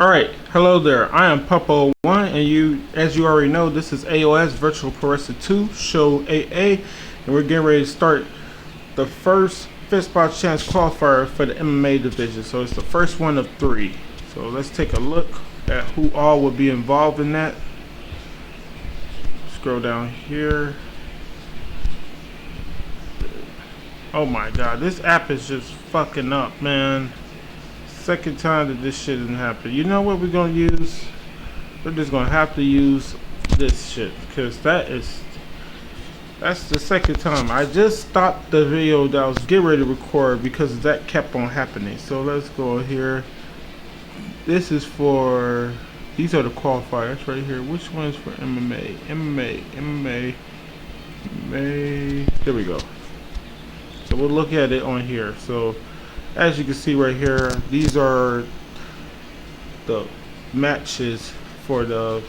Alright, hello there. I am Puppo1, and as you already know, this is AOS Virtual Pro Wrestling 2, Show AA, and we're getting ready to start the first 5SCQualifier chance qualifier for the MMA division. So it's the first one of 3. So let's take a look at who all will be involved in that. Scroll down here. Oh my god, this app is just fucking up, man. Second time that this shit didn't happen. You know what we're gonna use? We're just gonna have to use this shit, because that's the second time. I just stopped the video that I was getting ready to record because that kept on happening. So let's go here. This is for, these are the qualifiers right here. Which one's for MMA? MMA. There we go. So we'll look at it on here. So as you can see right here, these are the matches for the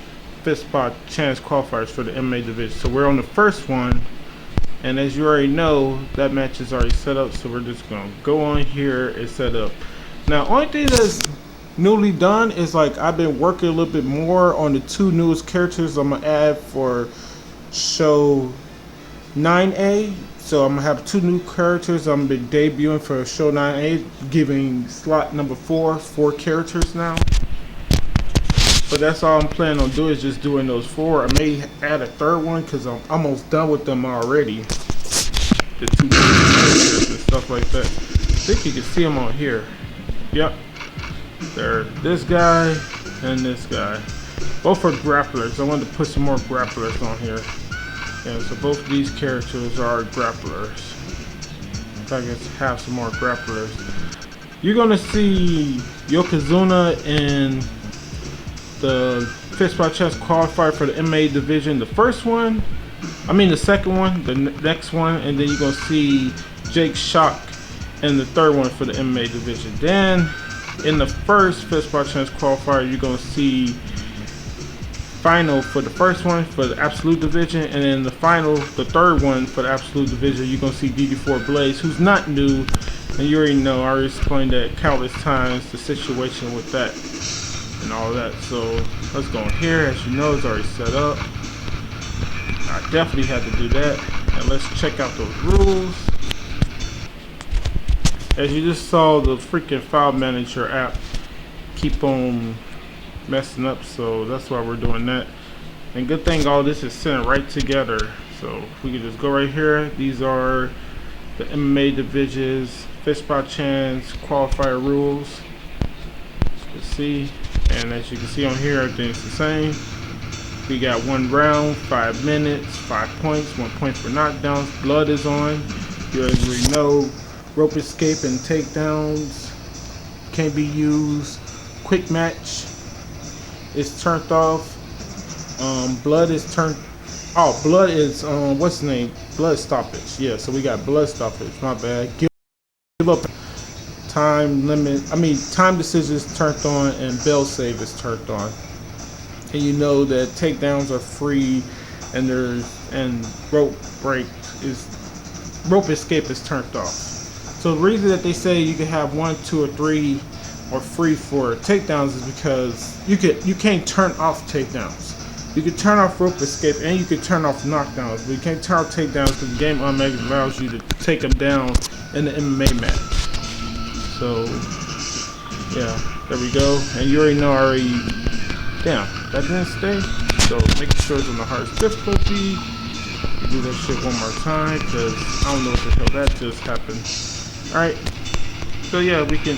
5SCQualifier chance qualifiers for the MMA division. So we're on the first one, and as you already know, that match is already set up. So we're just gonna go on here and set up. Now, only thing that's newly done is, like, I've been working a little bit more on the 2 newest characters I'm gonna add for show 9A. So I'm gonna have 2 new characters I'm gonna be debuting for show 9A, giving slot number 4 characters now. But that's all I'm planning on doing, is just doing those 4. I may add a 3rd one because I'm almost done with them already. The 2 new characters and stuff like that. I think you can see them on here. Yep. They're this guy and this guy. Both are grapplers. I wanted to put some more grapplers on here. Yeah, so both of these characters are grapplers. If I can have some more grapplers. You're gonna see Yokozuna in the 5SCQualifier chance qualifier for the MMA division. The second one, the next one, and then you're gonna see Jake Shock in the 3rd one for the MMA division. Then in the first 5SCQualifier chance qualifier, you're gonna see final for the first one for the absolute division, and then the 3rd one for the absolute division, you're gonna see DD4 Blaze, who's not new, and you already know, I already explained that countless times, the situation with that and all that. So let's go in here. As you know, it's already set up. I definitely had to do that, and let's check out those rules. As you just saw, the freaking file manager app keep on messing up, so that's why we're doing that. And good thing all this is sent right together, so we can just go right here. These are the MMA divisions 5SCQualifier chance qualifier rules. Let's see, and as you can see on here, everything's the same. We got 1 round, 5 minutes, 5 points, 1 point for knockdowns. Blood is on. You already know rope escape and takedowns can be used. Quick match is turned off. Blood is turned. Oh, blood is what's the name? Blood stoppage. Yeah, so we got blood stoppage. My bad. Give up. Time limit. Time decisions turned on, and bell save is turned on. And you know that takedowns are free, and rope escape is turned off. So the reason that they say you can have 1, 2, or 3 or free for takedowns is because you can't turn off takedowns. You can turn off rope escape and you can turn off knockdowns, but you can't turn off takedowns because the game automatically allows you to take them down in the MMA match. So yeah, there we go. And you already know damn, that didn't stay. So making sure it's on the hardest difficulty. Do that shit one more time because I don't know what the hell that just happened. Alright. So yeah, we can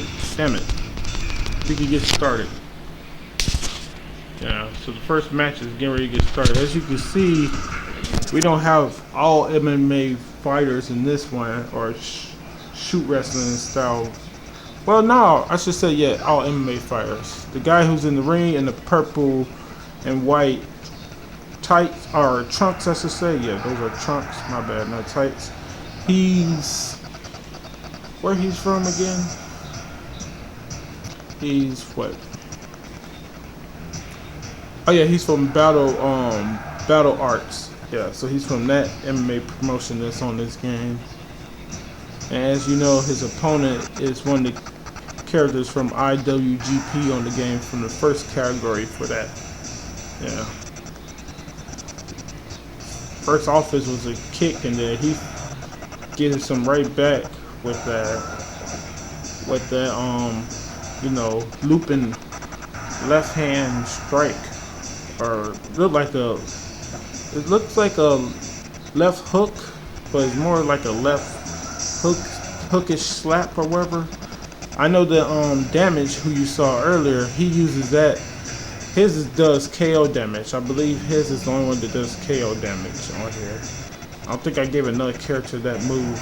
get started. Yeah, so the first match is getting ready to get started. As you can see, we don't have all MMA fighters in this one, or shoot wrestling style. Well, no, I should say, yeah, all MMA fighters. The guy who's in the ring in the purple and white tights, or trunks, I should say. Yeah, those are trunks. My bad, not tights. Where he's from again? He's what? Oh yeah, he's from Battle Arts. Yeah, so he's from that MMA promotion that's on this game. And as you know, his opponent is one of the characters from IWGP on the game from the first category for that. Yeah. First offense was a kick, and then he gives some right back with that, you know, looping left hand strike, or it looks like a left hook, but it's more like a left hookish slap or whatever. I know that Damage, who you saw earlier, he uses that. His does KO damage. I believe his is the only one that does KO damage on here. I don't think I gave another character that move.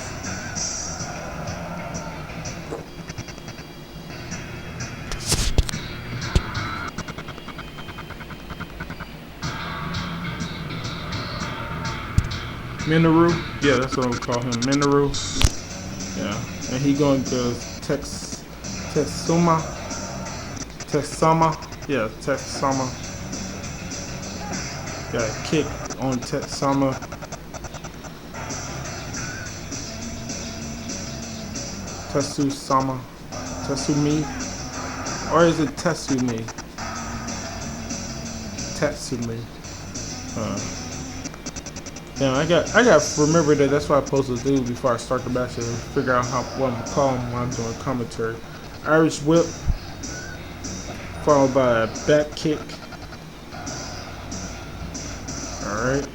Minoru? Yeah, that's what I'm gonna call him. Minoru. Yeah. And he going to Tetsuma. Yeah, Tetsuma. Got a kick on Tetsuma. Tetsumi. Or is it Tetsumi? Yeah, I got to remember that. That's what I'm supposed to do before I start the match, and figure out what I'm gonna call him when I'm doing commentary. Irish whip, followed by a back kick. Alright.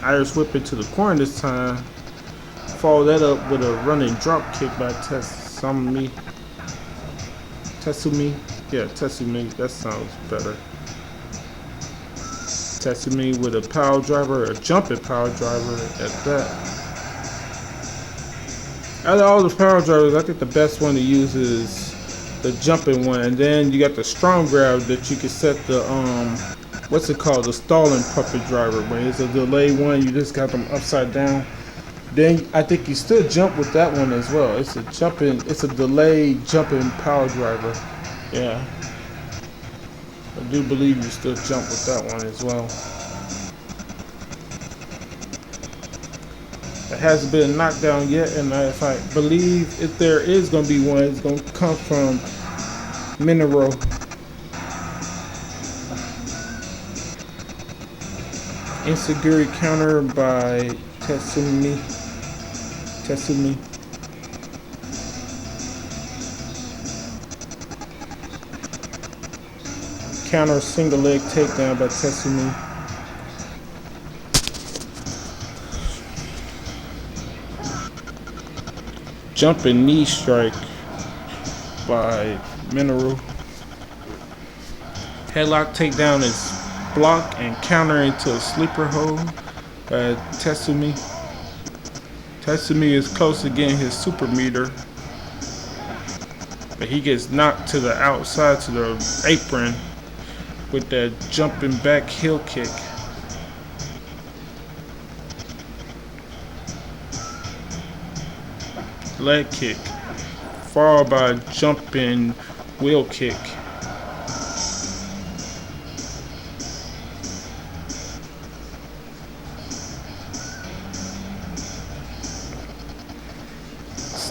Irish whip into the corner this time. Follow that up with a running drop kick by Tetsumi. Yeah, Tetsumi. That sounds better. Tetsumi with a power driver, a jumping power driver at that. Out of all the power drivers, I think the best one to use is the jumping one. And then you got the strong grab that you can set the what's it called, the stalling puppet driver. When it's a delay one, you just got them upside down. Then I think you still jump with that one as well. It's a delay jumping power driver. Yeah. I do believe you still jump with that one as well. It hasn't been knocked down yet, and if I believe if there is going to be one, it's going to come from Minoru. Insecurity counter by Tetsumi. Counter single leg takedown by Tetsumi. Jumping knee strike by Minoru. Headlock takedown is block and counter into a sleeper hold by Tetsumi. Tetsumi is close to getting his super meter, but he gets knocked to the outside to the apron with that jumping back heel kick. Leg kick, followed by jumping wheel kick.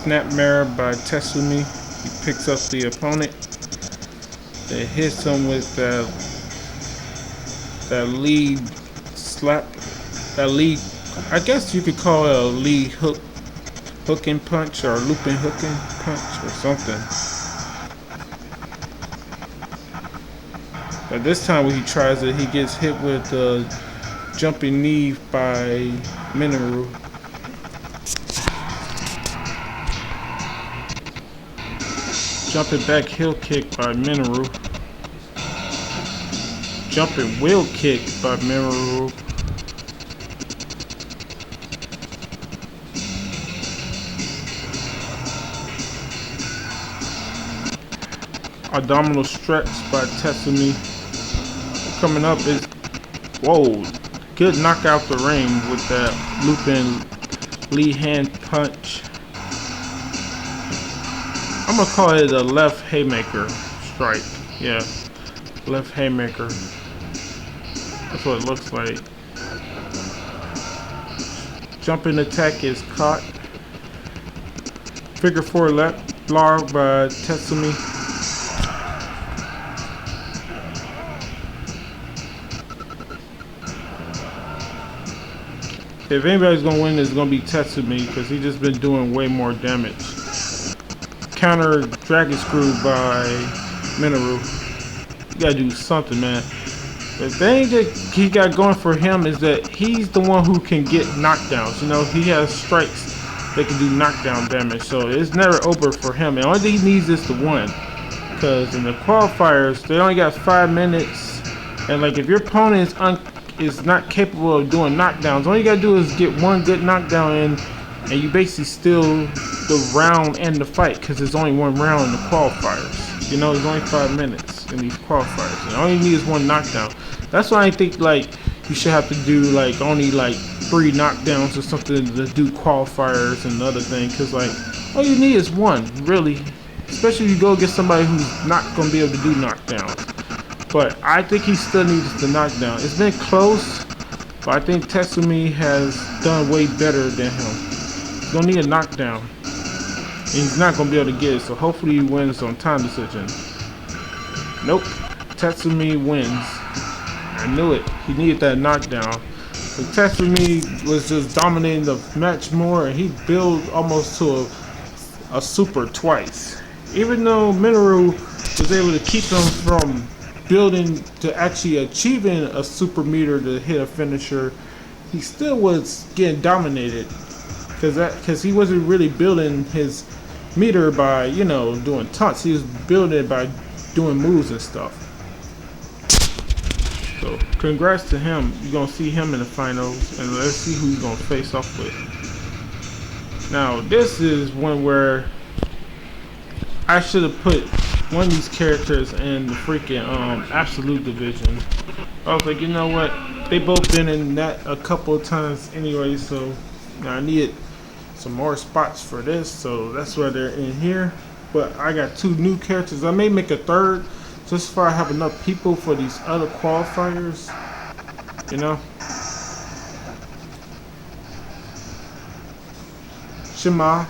Snapmare by Tetsumi. He picks up the opponent. They hits him with that lead slap. That lead, I guess you could call it a lead hooking punch or looping hooking punch or something. But this time when he tries it, he gets hit with the jumping knee by Minoru. Jumping back heel kick by Minoru. Jumping wheel kick by Minoru. Abdominal stretch by Tetsumi. Coming up is, whoa, good knockout the ring with that looping lead hand punch. I'm gonna call it a left haymaker strike. Yeah, left haymaker. That's what it looks like. Jumping attack is caught. Figure 4 log by Tetsumi. If anybody's gonna win, it's gonna be Tetsumi because he's just been doing way more damage. Counter Dragon Screw by Minoru. You gotta do something, man. The thing that he got going for him is that he's the one who can get knockdowns. You know, he has strikes that can do knockdown damage, so it's never over for him. And the only thing he needs is to win, because in the qualifiers they only got 5 minutes, and like if your opponent is not capable of doing knockdowns, all you gotta do is get one good knockdown in, and you basically steal the round and the fight, because there's only one round in the qualifiers. You know, there's only 5 minutes in these qualifiers, and all you need is one knockdown. That's why I think like you should have to do like only like 3 knockdowns or something to do qualifiers and the other thing, because like all you need is one, really, especially if you go against somebody who's not going to be able to do knockdowns. But I think he still needs the knockdown. It's been close, but I think Tetsumi has done way better than him. He's going to need a knockdown, and he's not going to be able to get it, so hopefully he wins on time decision. Nope, Tetsumi wins. I knew it. He needed that knockdown. But Tetsumi was just dominating the match more, and he built almost to a super twice. Even though Minoru was able to keep him from building to actually achieving a super meter to hit a finisher, he still was getting dominated because he wasn't really building his meter by, you know, doing taunts. He was building it by doing moves and stuff. So congrats to him. You're gonna see him in the finals, and let's see who he's gonna face off with. Now this is one where I should have put one of these characters in the freaking absolute division. I was like, you know what? They both been in that a couple of times anyway, so I needed some more spots for this, so that's why they're in here. But I got 2 new characters. I may make a third, just so I have enough people for these other qualifiers, you know. Shima,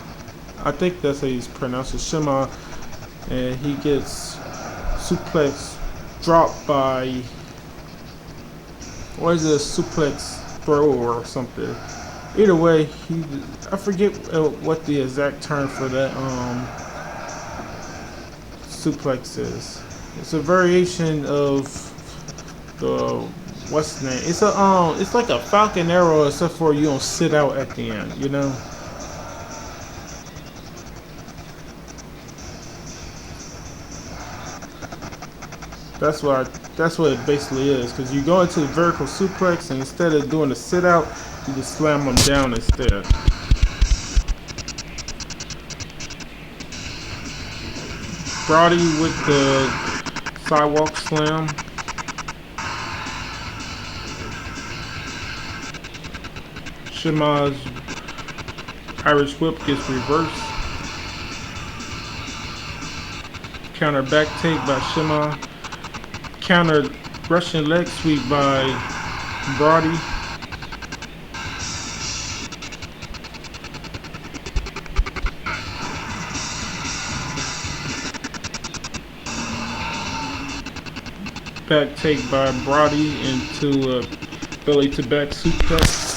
I think that's how he's pronounced it, Shima, and he gets suplex dropped by, what is it, a suplex throw or something. Either way, I forget what the exact term for that suplex is. It's a variation of the, what's the name? It's a it's like a falcon arrow, except for you don't sit out at the end, you know. That's what it basically is, because you go into the vertical suplex, and instead of doing the sit out, you just slam them down instead. Brody with the sidewalk slam. Shima's Irish whip gets reversed. Counter back take by Shima. Counter Russian leg sweep by Brody. Back take by Brody into a belly to back suplex.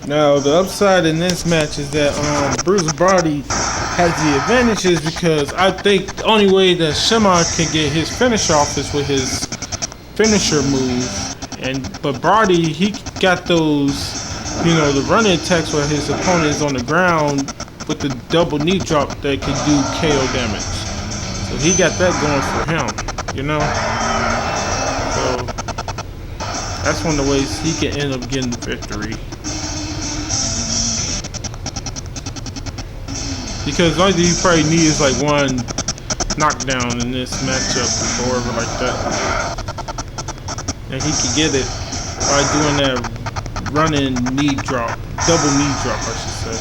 Now the upside in this match is that Bruce Brody has the advantages, because I think the only way that Shima can get his finish off is with his finisher move, but Brody, he got those, you know, the running attacks where his opponent is on the ground with the double knee drop that can do KO damage. So he got that going for him, you know. So that's one of the ways he can end up getting the victory. Because the only thing you probably need is like one knockdown in this matchup or whatever like that. and he could get it by doing that running knee drop, double knee drop, I should say.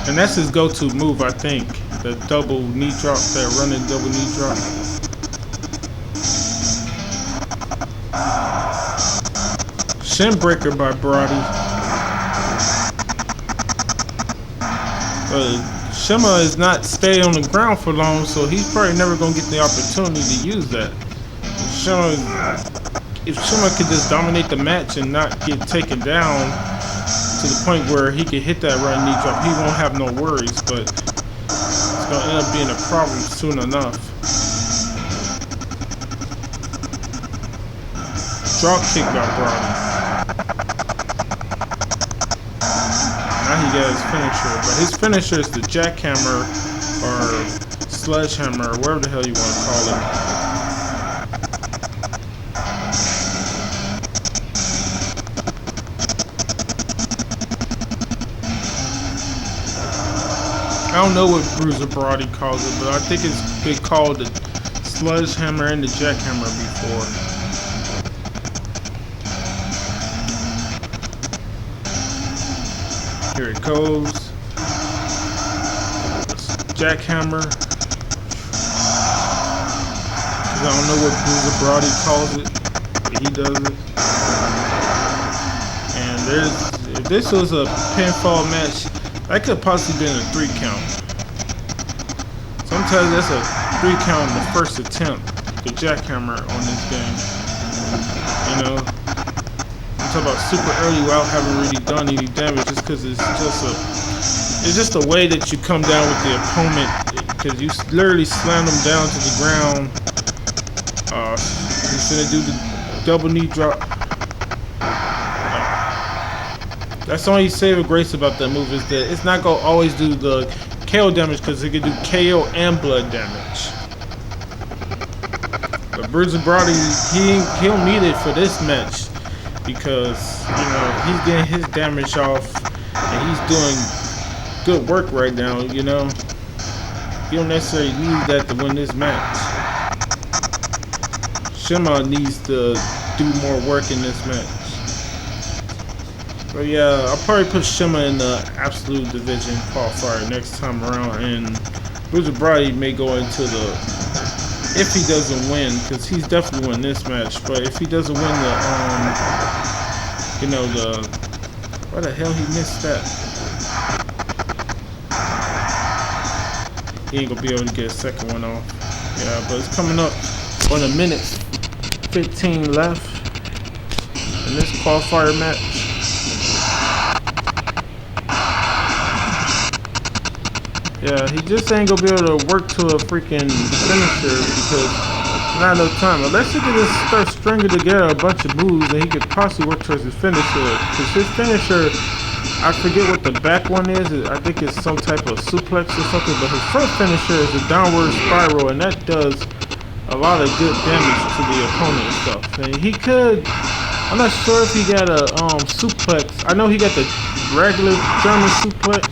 And that's his go-to move, I think. The double knee drop, that running double knee drop. Shin breaker by Brody. Shima is not stay on the ground for long, so he's probably never gonna get the opportunity to use that. If Shima could just dominate the match and not get taken down to the point where he could hit that running knee drop, he won't have no worries, but it's gonna end up being a problem soon enough. Drop kick by Brody. Now he got his finisher, but his finisher is the jackhammer or sledgehammer, or whatever the hell you want to call it. I don't know what Bruiser Brody calls it, but I think it's been called the sledgehammer and the jackhammer before. Here it goes. Jackhammer. I don't know what Bruiser Brody calls it, but he does it. And if this was a pinfall match, that could possibly been a 3 count. Sometimes that's a 3 count in the first attempt, the jackhammer on this game. You know, I'm talking about super early without having really done any damage, just because it's just a way that you come down with the opponent, because you literally slam them down to the ground. He's gonna do the double knee drop. That's the only saving grace about that move, is that it's not gonna always do the KO damage, because it can do KO and blood damage. But Bruiser Brody, he'll need it for this match, because he's getting his damage off and he's doing good work right now. You don't necessarily need that to win this match. Shima needs to do more work in this match. But yeah, I'll probably put Shima in the absolute division qualifier next time around, and Bruiser Brody may go into the, if he doesn't win, because he's definitely win this match, but if he doesn't win the, why the hell he missed that? He ain't gonna be able to get a second one off. Yeah, but it's coming up on a minute 15 left in this qualifier match. Yeah, he just ain't gonna be able to work to a freaking finisher, because not enough time. Unless he could just start stringing together a bunch of moves, and he could possibly work towards his finisher. Because his finisher, I forget what the back one is. I think it's some type of suplex or something. But his front finisher is a downward spiral, and that does a lot of good damage to the opponent and stuff. And he could, I'm not sure if he got a suplex. I know he got the regular German suplex.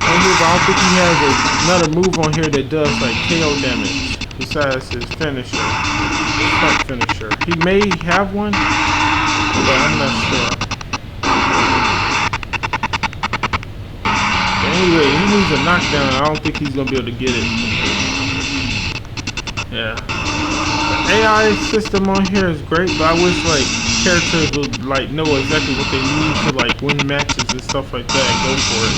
But I don't think he has another move on here that does like KO damage besides his finisher, his front finisher. He may have one, but I'm not sure. But anyway, he needs a knockdown. I don't think he's gonna be able to get it. Yeah, the AI system on here is great, but I wish like characters would like know exactly what they need to like win matches and stuff like that and go for it.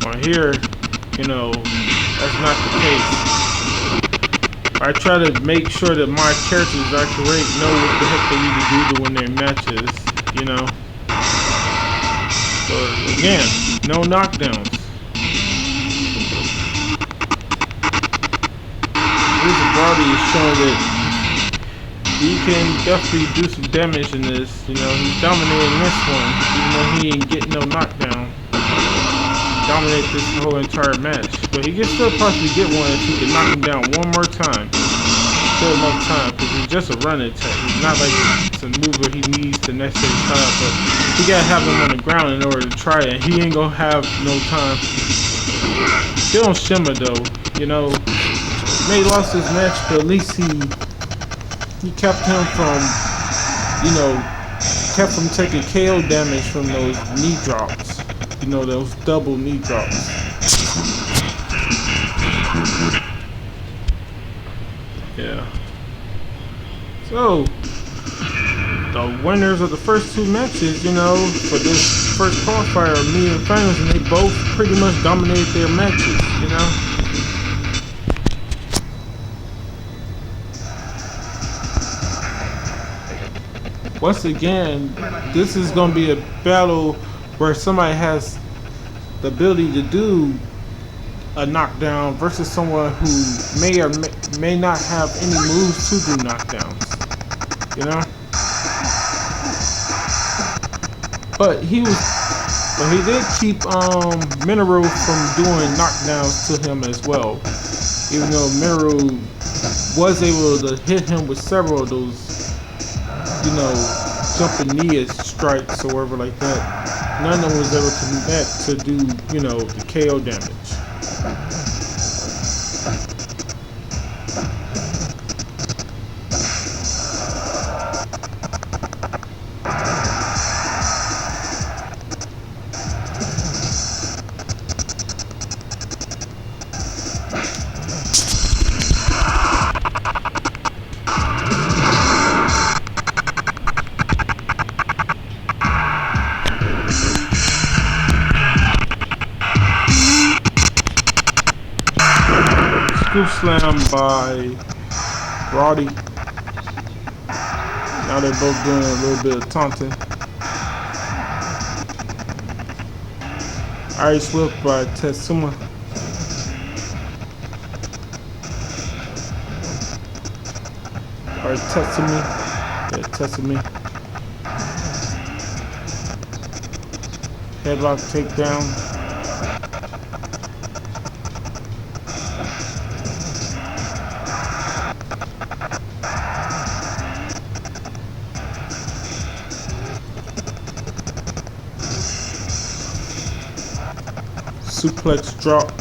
On here, that's not the case. I try to make sure that my characters are correct, know what the heck they need to do to win their matches, So again, no knockdowns. Bruiser Brody is showing that he can definitely do some damage in this. He's dominating this one, even though he ain't getting no knockdown. Dominate this whole entire match, but he can still possibly get one if he can knock him down one more time. Still enough time, because it's just a run attack. It's not like it's a move where he needs to necessarily tie up, but he gotta have him on the ground in order to try it, and he ain't gonna have no time. Still on Shima though. You know, may lost his match, but at least he kept him from, you know, kept him taking KO damage from those knee drops. You know, those double knee drops. Yeah. So, the winners of the first two matches, you know, for this first qualifier are me and Famous, and they both pretty much dominated their matches, you know. Once again, this is going to be a battle where somebody has the ability to do a knockdown versus someone who may or may not have any moves to do knockdowns, you know. But he did keep Mineral from doing knockdowns to him as well, even though Mineral was able to hit him with several of those, you know, jumping knee strikes or whatever like that. None of them was ever connect to do, you know, the KO damage. Slam by Roddy. Now they're both doing a little bit of taunting. Irish whip by Tetsuma. Or Tetsumi. Yeah, Tetsumi. Headlock takedown. Suplex drop,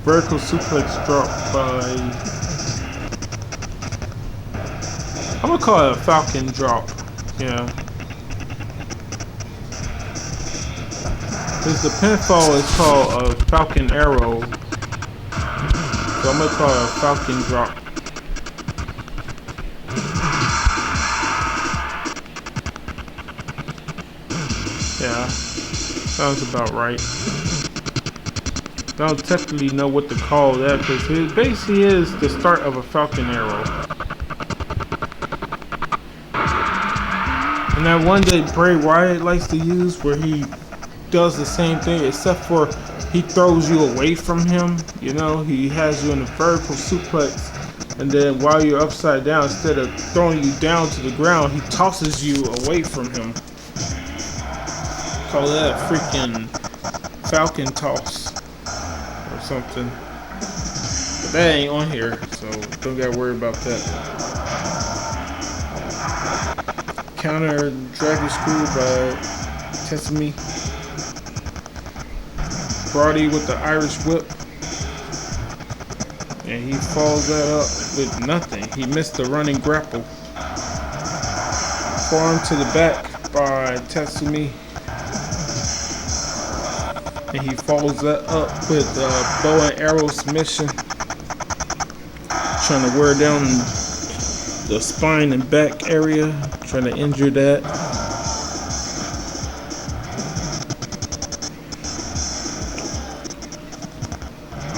vertical suplex drop by, I'm gonna call it a Falcon drop, yeah. Because the pinfall is called a Falcon arrow, so I'm gonna call it a Falcon drop. Yeah, sounds about right. I don't technically know what to call that because it basically is the start of a Falcon arrow. And that one that Bray Wyatt likes to use where he does the same thing except for he throws you away from him. You know, he has you in a vertical suplex and then while you're upside down, instead of throwing you down to the ground, he tosses you away from him. Call that a freaking Falcon toss. Something, but that ain't on here, so don't gotta worry about that. Counter Dragon Screw by Tetsumi. Brody with the Irish whip, and he follows that up with nothing. He missed the running grapple. Forearm to the back by Tetsumi. And he follows that up with bow and arrow submission, trying to wear down the spine and back area, trying to injure that.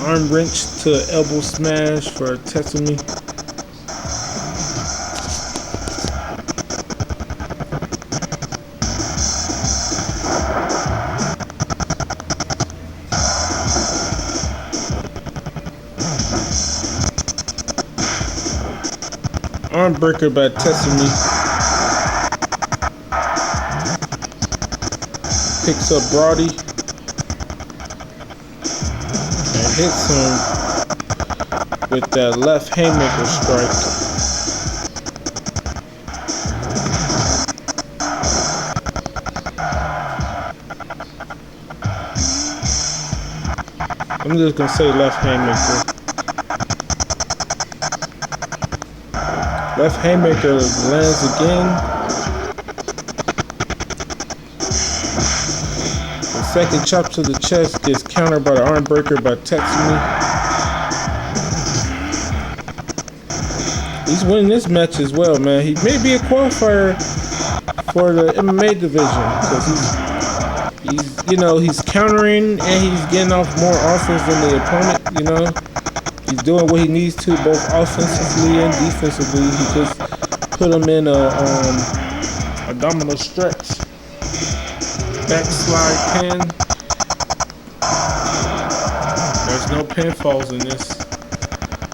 Arm wrench to elbow smash for Tetsumi. Arm breaker by Tetsumi. Picks up Brody and hits him with that left haymaker strike. I'm just gonna say left haymaker. Left haymaker lands again. The second chop to the chest gets countered by the arm breaker by Tetsumi. He's winning this match as well, man. He may be a qualifier for the MMA division because he's countering and he's getting off more offense than the opponent. He's doing what he needs to, both offensively and defensively. He just put him in a abdominal stretch, backslide pin. There's no pinfalls in this,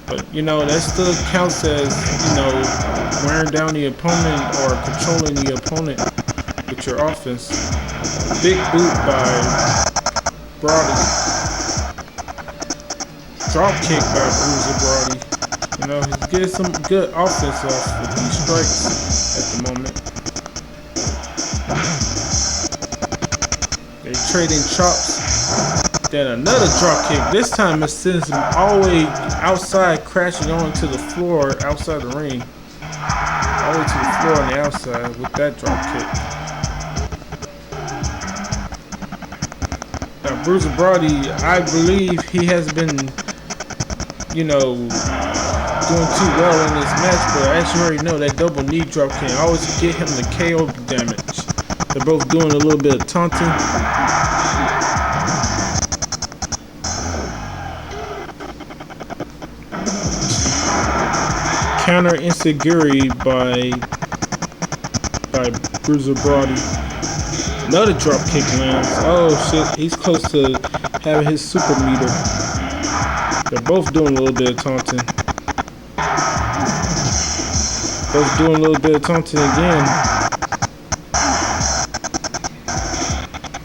but that still counts as wearing down the opponent or controlling the opponent with your offense. Big boot by Brody. Drop kick by Bruiser Brody. He's getting some good offense off with these strikes at the moment. They trading chops. Then another drop kick. This time it sends him all the way outside, crashing onto the floor outside the ring. All the way to the floor on the outside with that drop kick. Now Bruiser Brody, I believe he has been doing too well in this match, but as you already know, that double knee drop can always get him the KO damage. They're both doing a little bit of taunting. Counter Inseguri by Bruiser Brody. Another drop kick lands. Oh shit, he's close to having his super meter. They're both doing a little bit of taunting. Both doing a little bit of taunting again.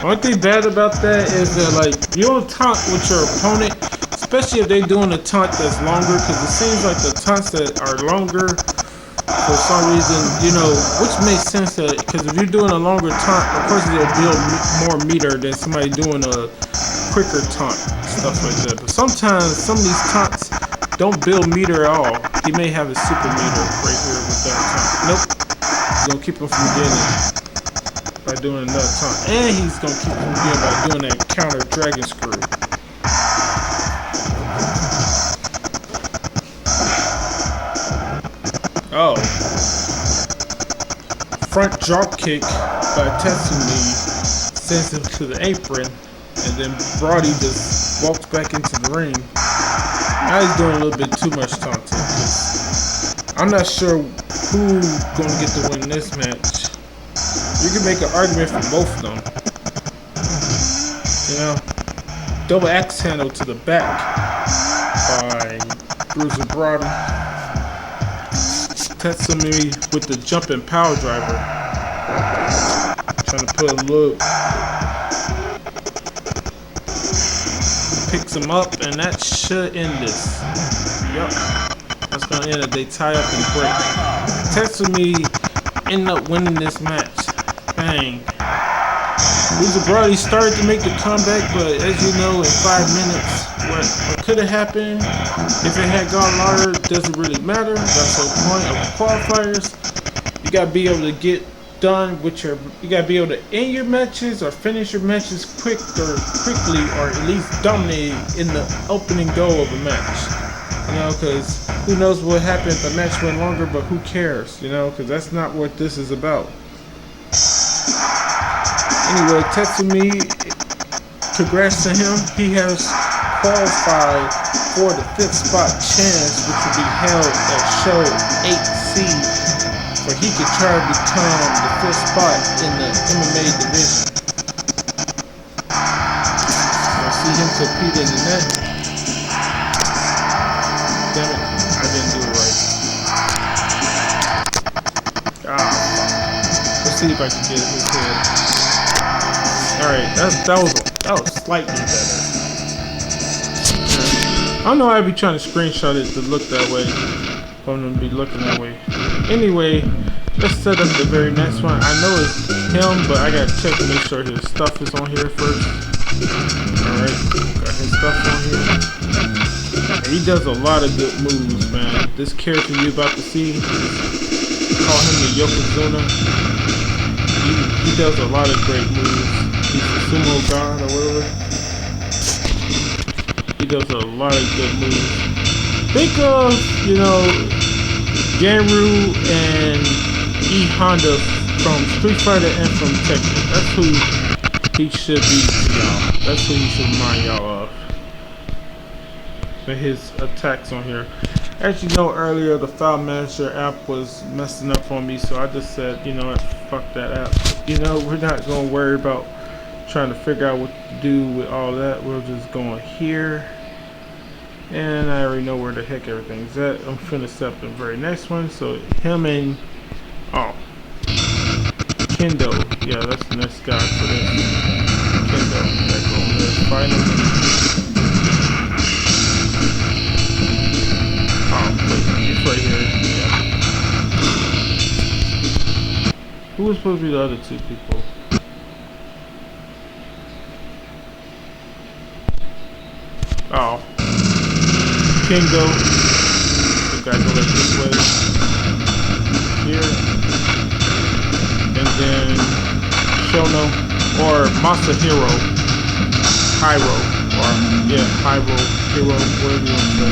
Only thing bad about that is that you don't taunt with your opponent, especially if they're doing a taunt that's longer, because it seems like the taunts that are longer, for some reason, which makes sense because if you're doing a longer taunt, of course they'll build more meter than somebody doing a quicker taunt, stuff like that. But sometimes some of these taunts don't build meter at all. He may have a super meter right here with that taunt. Nope. He's gonna keep him from getting it by doing another taunt. And he's gonna keep him from getting it by doing that counter dragon screw. Oh. Front drop kick by Tetsumi sends him to the apron. And then Brody just walks back into the ring. Now he's doing a little bit too much taunting. I'm not sure who's gonna get to win this match. You can make an argument for both of them. Double axe handle to the back by Bruiser Brody. Tetsumi with the jumping power driver. Trying to put a little. Picks him up, and that should end this. Yep. That's gonna end it. They tie up and break. Tetsumi end up winning this match. Bang. Bruiser Brody started to make the comeback, but as you know, in 5 minutes, what could have happened if it had gone longer doesn't really matter. That's the point of qualifiers. You gotta be able to get done with you gotta be able to end your matches or finish your matches quickly, or at least dominate in the opening go of a match. Because who knows what happened if the match went longer, but who cares, because that's not what this is about. Anyway, Tetsumi, congrats to him. He has qualified for the 5th spot chance, which will be held at show 8C, where he could try to become the 5th spot in the MMA division. You'll see him competing in that. Damn it, I didn't do it right. Let's see if I can get his head. Alright, that was slightly better. I don't know why I'd be trying to screenshot it to look that way. I'm gonna be looking that way. Anyway, let's set up the very next one. I know it's him, but I gotta check to make sure his stuff is on here first. Alright, got his stuff on here. He does a lot of good moves, man. This character you about to see, call him the Yokozuna. He does a lot of great moves. He's the sumo god or whatever. He does a lot of good moves. Think of, you know, Ganryu and E Honda from Street Fighter and from Tekken. That's who he should be to y'all. That's who he should remind y'all of. For his attacks on here. As you know, earlier the file manager app was messing up on me, so I just said, you know what, fuck that app. You know, we're not gonna worry about trying to figure out what to do with all that. We'll just go in here, and I already know where the heck everything's at. I'm finna set up the very next one. So him and Kendo, yeah, that's the next guy for this. Kendo, that go there, fight him. It's right here. Yeah. Who was supposed to be the other two people? Oh, Kingo. We gotta go like this way. Here, and then Shono or Masahiro, Hyro, or yeah, Hyro, Hero, whatever you want to say.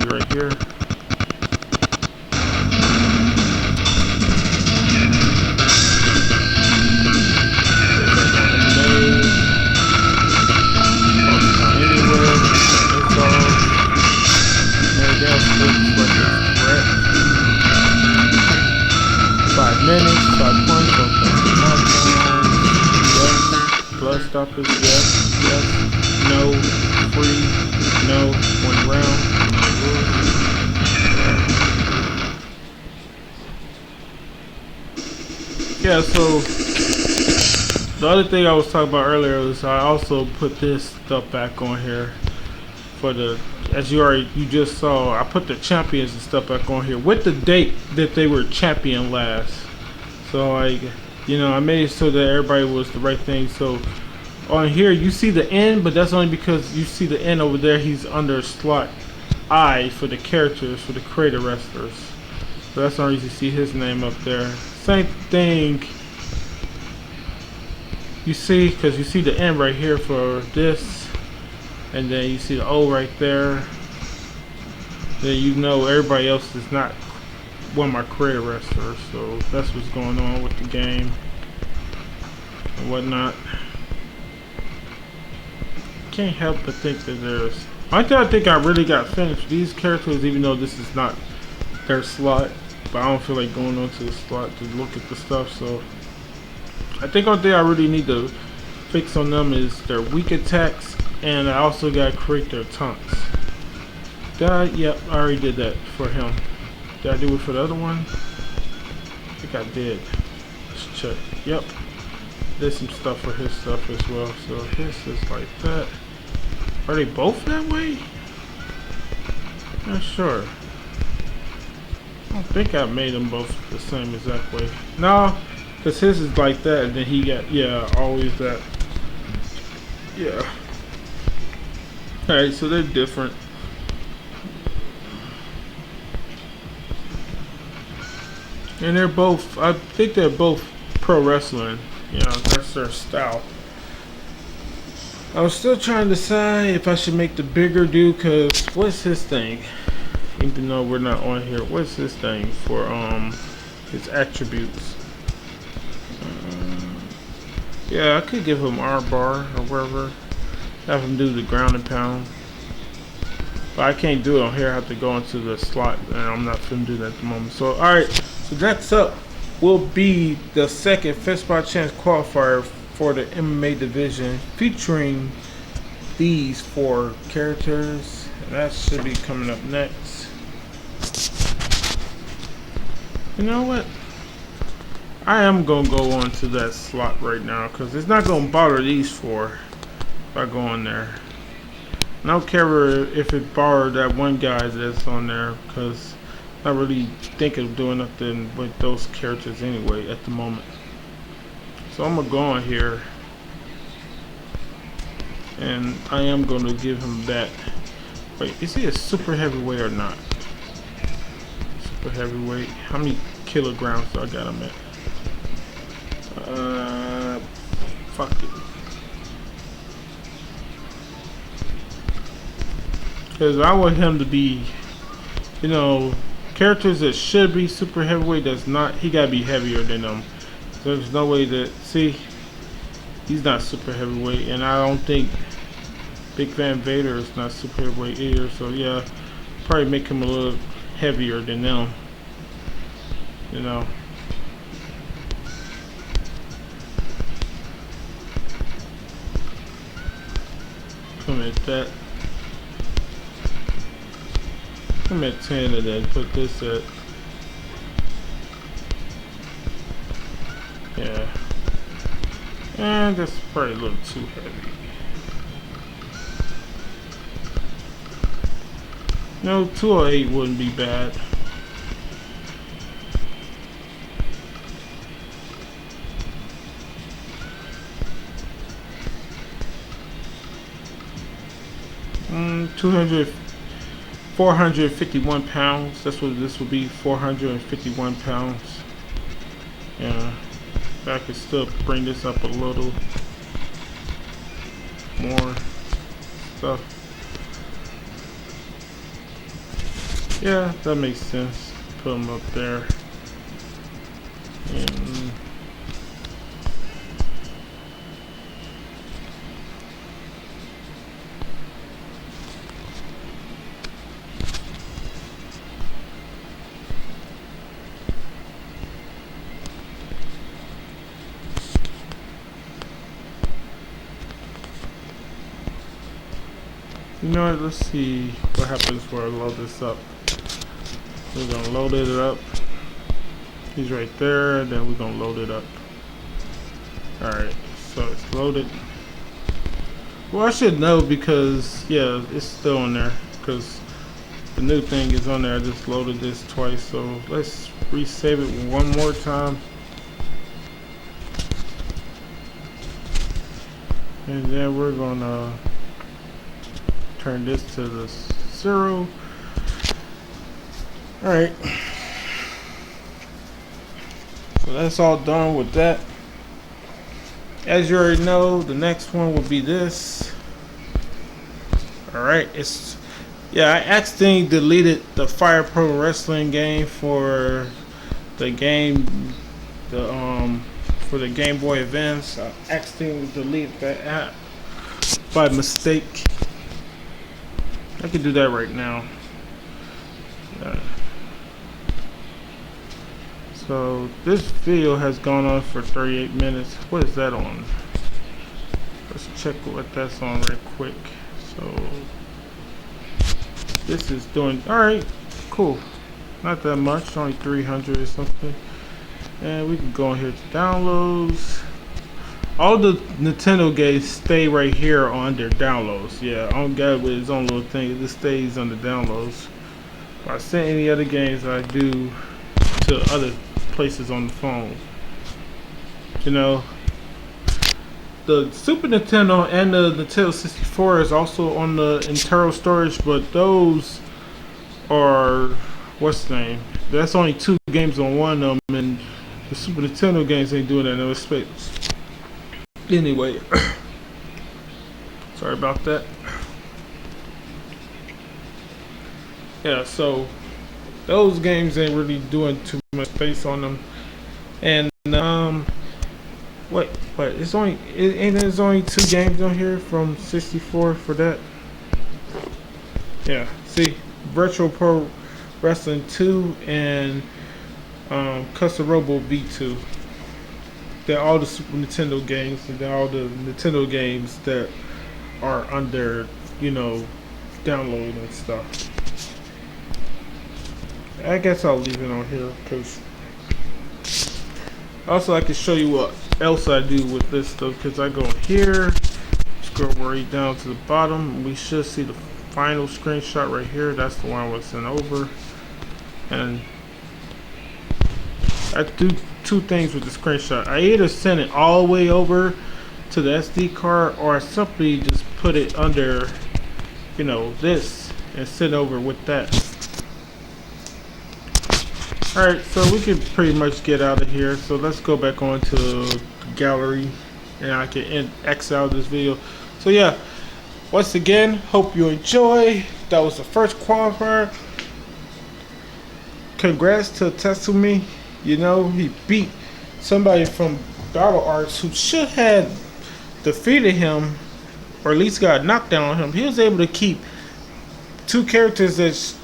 Right here. Blood stoppers, yes, no, free, no, 1 round. Yeah, so the other thing I was talking about earlier was I also put this stuff back on here for the, as you just saw, I put the champions and stuff back on here with the date that they were champion last. So I made it so that everybody was the right thing. So on here you see the N, but that's only because you see the N over there. He's under slot I for the characters, for the creator wrestlers. So that's the only reason you see his name up there. Same thing you see, because you see the N right here for this, and then you see the O right there. Then you know everybody else is not one of my creator wrestlers. So that's what's going on with the game and whatnot. Can't help but think that there's, I think I really got finished these characters, even though this is not their slot. But I don't feel like going onto the slot to look at the stuff. So I think one thing I really need to fix on them is their weak attacks, and I also gotta create their taunts. Yep, I already did that for him. Did I do it for the other one? I think I did. Let's check. Yep. There's some stuff for his stuff as well. So his is like that. Are they both that way? Not sure. I don't think I made them both the same exact way. No, because his is like that, and then he got, yeah, always that. Yeah. Alright, so they're different. And they're both, I think they're both pro wrestling. You know, that's their style. I was still trying to decide if I should make the bigger dude, because what's his thing? Even though we're not on here, what's his thing for his attributes? Yeah, I could give him R bar or wherever. Have him do the ground and pound. But I can't do it on here. I have to go into the slot, and I'm not finna do that at the moment. So alright, so next up will be the second 5SCQualifier chance qualifier for the MMA division, featuring these 4 characters. And that should be coming up next. You know what? I am gonna go on to that slot right now, because it's not gonna bother these 4 if I go on there. And I don't care if it bothers that one guy that's on there, because I'm not really thinking of doing nothing with those characters anyway at the moment. So I'm gonna go on here, and I am gonna give him that Wait, is he a super heavyweight or not? Super heavyweight. How many kilograms do I got him at? Fuck it. Because I want him to be, you know, characters that should be super heavyweight, that's not, he gotta be heavier than them. So there's no way that, see, he's not super heavyweight, and I don't think Big Van Vader is not super heavyweight either, so yeah, probably make him a little heavier than them, you know. Come at that. I'm at 10 and then put this at, yeah, and that's probably a little too heavy. No, 208 wouldn't be bad. Mm, 451 pounds. That's what this would be, 451 pounds. Yeah, I could still bring this up a little more stuff. Yeah, that makes sense. Put them up there. And you know what, let's see what happens when I load this up. We're gonna load it up. He's right there, and then we're gonna load it up. Alright, so it's loaded. Well, I should know because, yeah, it's still on there because the new thing is on there. I just loaded this twice, so let's resave it one more time. And then we're gonna turn this to the 0. Alright, so that's all done with that. As you already know, the next one will be this. Alright, it's, yeah, I accidentally deleted the Fire Pro Wrestling game for the game, for the Game Boy Advance. I accidentally deleted that app by mistake. I can do that right now. So this video has gone on for 38 minutes. What is that on? Let's check what that's on right quick. So this is doing alright, cool. Not that much, only 300 or something. And we can go in here to downloads. All the Nintendo games stay right here on their downloads. Yeah, on God with its own little thing, it just stays on the downloads. If I send any other games I do to other places on the phone, you know, the Super Nintendo and the Nintendo 64 is also on the internal storage, but those are, what's the name, that's only 2 games on one of them, and the Super Nintendo games ain't doing that in no space. Anyway, sorry about that. Yeah, so those games ain't really doing too much space on them. And wait, it's only there's only 2 games on here from 64 for that. Yeah, see, Virtual Pro Wrestling 2 and Custom Robo V2. They're all the Super Nintendo games, and they're all the Nintendo games that are under, you know, download and stuff. I guess I'll leave it on here because also I can show you what else I do with this stuff, because I go here, scroll right down to the bottom, and we should see the final screenshot right here. That's the one I was sent over, and I do 2 things with the screenshot. I either send it all the way over to the SD card, or I simply just put it under, you know, this, and sit over with that. Alright, so we can pretty much get out of here. So let's go back on to the gallery and I can X out this video. So yeah, once again, hope you enjoy. That was the first qualifier. Congrats to Tatsumi. You know, he beat somebody from Battle Arts who should have defeated him, or at least got a knockdown on him. He was able to keep two characters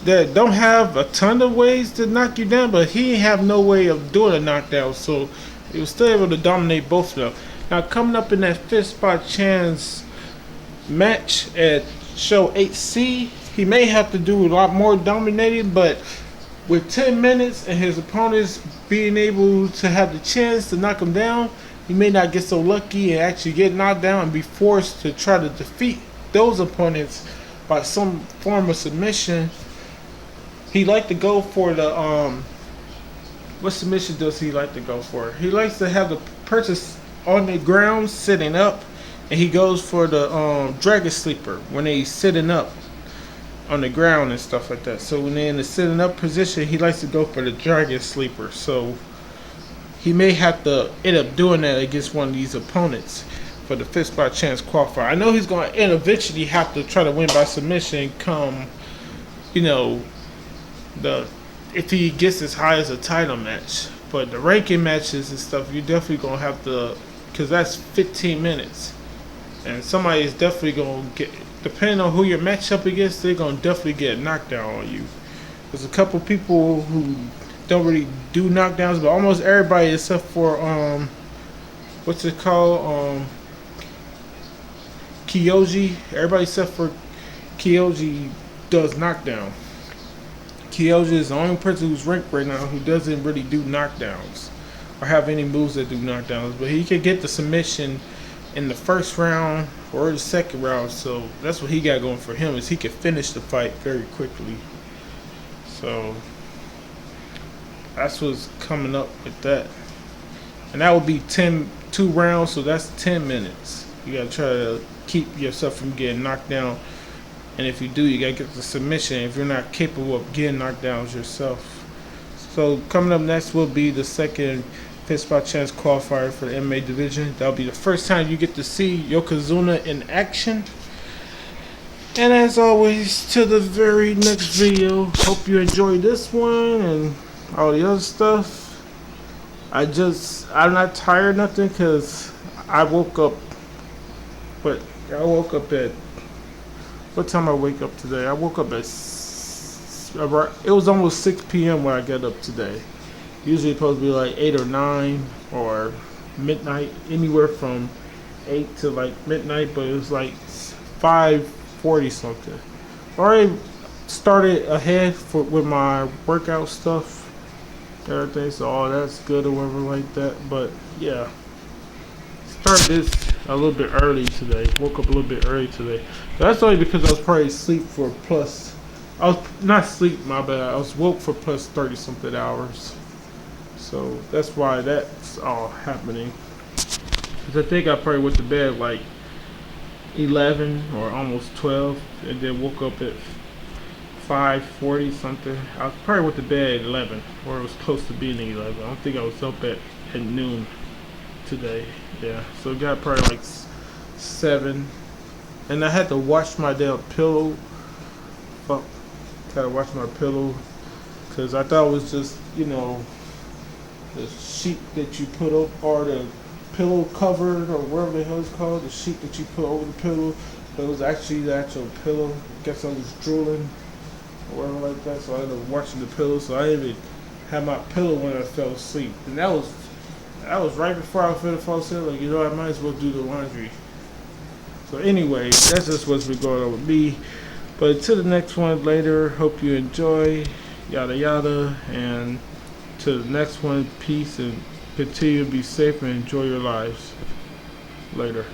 that don't have a ton of ways to knock you down, but he have no way of doing a knockdown, so he was still able to dominate both of them. Now coming up in that fifth spot chance match at show 8C, he may have to do a lot more dominating, but with 10 minutes and his opponents being able to have the chance to knock him down, he may not get so lucky and actually get knocked down and be forced to try to defeat those opponents by some form of submission. He like to go for the what submission does he like to go for? He likes to have the person on the ground sitting up, and he goes for the dragon sleeper when they sitting up on the ground and stuff like that. So when they're in the sitting up position, he likes to go for the dragon sleeper. So he may have to end up doing that against one of these opponents for the fifth spot chance qualifier. I know he's going to eventually have to try to win by submission come, you know, if he gets as high as a title match. But the ranking matches and stuff, you're definitely going to have to, because that's 15 minutes. And somebody is definitely going to get, depending on who you're matched up against, they're going to definitely get a knockdown on you. There's a couple people who don't really do knockdowns, but almost everybody except for what's it called, Kyoji. Everybody except for Kyoji does knockdown. Kyoji is the only person who's ranked right now who doesn't really do knockdowns or have any moves that do knockdowns, but he can get the submission in the first round or the second round. So that's what he got going for him, is he can finish the fight very quickly. So that's what's coming up with that. And that would be 2 rounds, so that's 10 minutes. You gotta try to keep yourself from getting knocked down. And if you do, you gotta get the submission if you're not capable of getting knocked down yourself. So coming up next will be the second fifth spot chance qualifier for the MMA division. That'll be the first time you get to see Yokozuna in action. And as always, to the very next video. Hope you enjoyed this one and all the other stuff. I'm not tired or nothing, because I woke up, but I woke up at, what time I wake up today? I woke up at, it was almost 6 p.m. when I got up today. Usually it's supposed to be like 8 or 9 or midnight, anywhere from 8 to like midnight, but it was like 5:40 something. I already started ahead with my workout stuff, everything, so all that's good or whatever like that. But yeah, started this a little bit early today. Woke up a little bit early today. But that's only because I was probably asleep for plus, I was not asleep, my bad, I was woke for plus 30 something hours. So that's why that's all happening. Because I think I probably went to bed like 11 or almost 12, and then woke up at 5:40 something. I probably went to bed at 11, or it was close to being 11. I don't think I was up at noon today. Yeah, so it got probably like 7, and I had to wash my damn pillow. Fuck, had to wash my pillow because I thought it was just, you know, the sheet that you put up, or the pillow cover, or whatever the hell it's called, the sheet that you put over the pillow. But it was actually the actual pillow. I guess I was drooling or whatever like that, so I ended up washing the pillow. So I didn't even have my pillow when I fell asleep, and that was right before I was finna fall asleep. Like, you know, I might as well do the laundry. So anyway, that's just what's been going on with me. But until the next one later, hope you enjoy, yada yada, and to the next one, peace, and continue to be safe and enjoy your lives. Later.